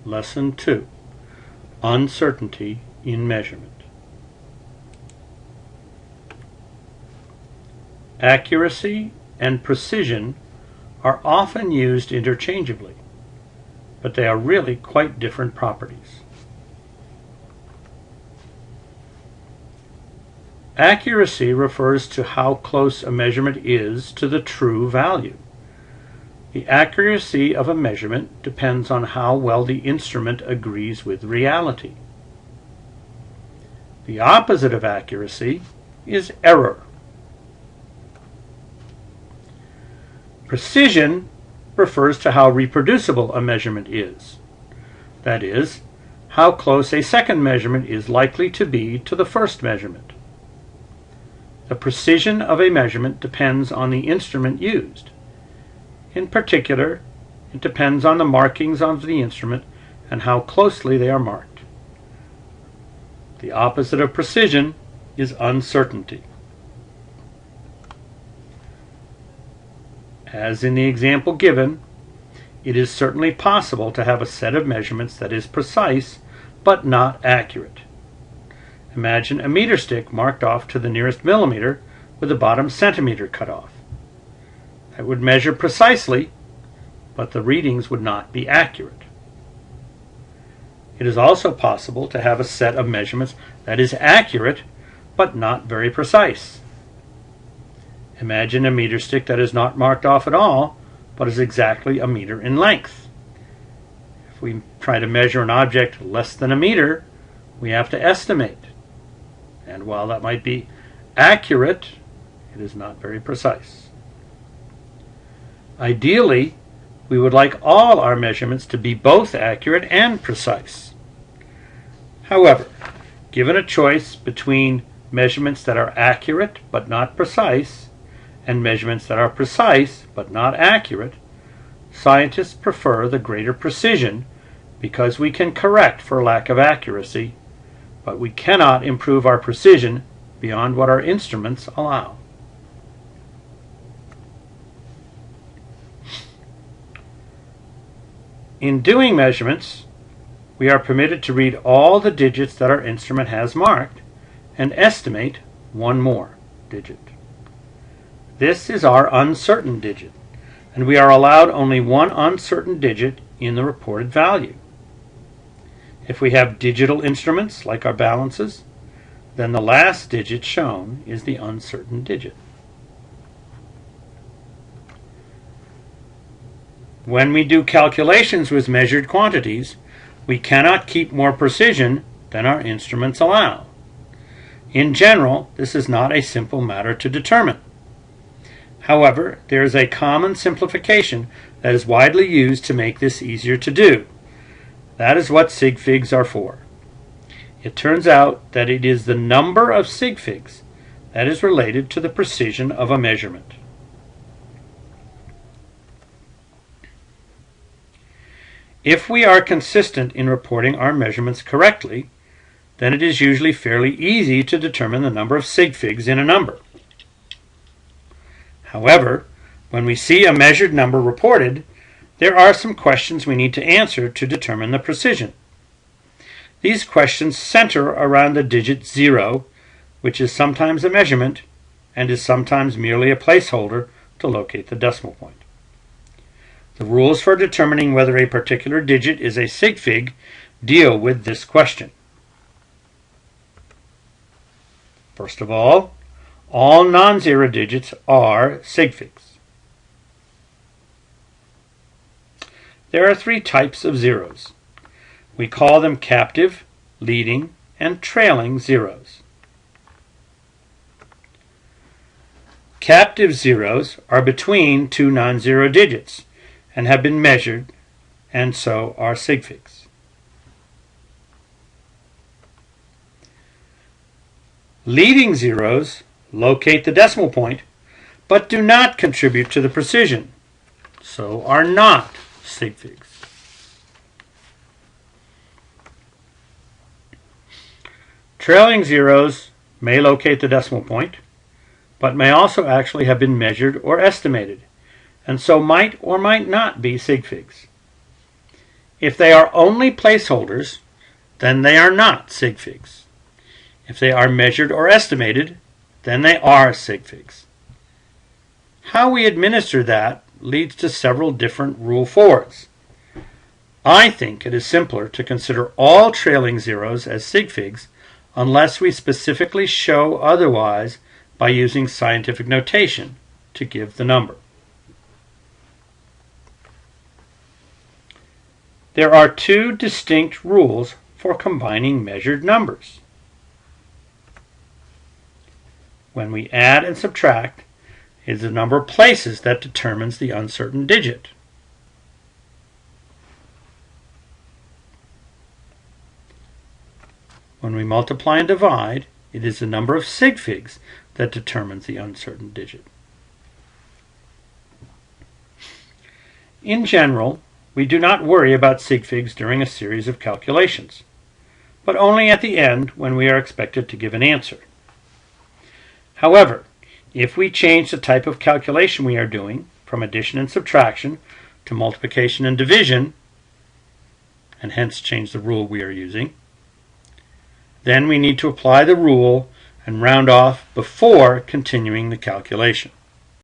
Lesson 2, Uncertainty in Measurement. Accuracy and precision are often used interchangeably, but they are really quite different properties. Accuracy refers to how close a measurement is to the true value. The accuracy of a measurement depends on how well the instrument agrees with reality. The opposite of accuracy is error. Precision refers to how reproducible a measurement is. That is, how close a second measurement is likely to be to the first measurement. The precision of a measurement depends on the instrument used. In particular, it depends on the markings of the instrument and how closely they are marked. The opposite of precision is uncertainty. As in the example given, it is certainly possible to have a set of measurements that is precise but not accurate. Imagine a meter stick marked off to the nearest millimeter with the bottom centimeter cut off. That would measure precisely, but the readings would not be accurate. It is also possible to have a set of measurements that is accurate but not very precise. Imagine a meter stick that is not marked off at all, but is exactly a meter in length. If we try to measure an object less than a meter, we have to estimate. And while that might be accurate, it is not very precise. Ideally, we would like all our measurements to be both accurate and precise. However, given a choice between measurements that are accurate but not precise and measurements that are precise but not accurate, scientists prefer the greater precision because we can correct for lack of accuracy, but we cannot improve our precision beyond what our instruments allow. In doing measurements, we are permitted to read all the digits that our instrument has marked and estimate one more digit. This is our uncertain digit, and we are allowed only one uncertain digit in the reported value. If we have digital instruments, like our balances, then the last digit shown is the uncertain digit. When we do calculations with measured quantities, we cannot keep more precision than our instruments allow. In general, this is not a simple matter to determine. However, there is a common simplification that is widely used to make this easier to do. That is what sig figs are for. It turns out that it is the number of sig figs that is related to the precision of a measurement. If we are consistent in reporting our measurements correctly, then it is usually fairly easy to determine the number of sig figs in a number. However, when we see a measured number reported, there are some questions we need to answer to determine the precision. These questions center around the digit 0, which is sometimes a measurement and is sometimes merely a placeholder to locate the decimal point. The rules for determining whether a particular digit is a sig fig deal with this question. First of all non-zero digits are sig figs. There are three types of zeros. We call them captive, leading, and trailing zeros. Captive zeros are between two non-zero digits and have been measured, and so are sig figs. Leading zeros locate the decimal point, but do not contribute to the precision, so are not sig figs. Trailing zeros may locate the decimal point, but may also actually have been measured or estimated, and so might or might not be sig figs. If they are only placeholders, then they are not sig figs. If they are measured or estimated, then they are sig figs. How we administer that leads to several different rule forwards. I think it is simpler to consider all trailing zeros as sig figs unless we specifically show otherwise by using scientific notation to give the number. There are two distinct rules for combining measured numbers. When we add and subtract, it is the number of places that determines the uncertain digit. When we multiply and divide, it is the number of sig figs that determines the uncertain digit. In general, we do not worry about sig figs during a series of calculations, but only at the end when we are expected to give an answer. However, if we change the type of calculation we are doing from addition and subtraction to multiplication and division, and hence change the rule we are using, then we need to apply the rule and round off before continuing the calculation.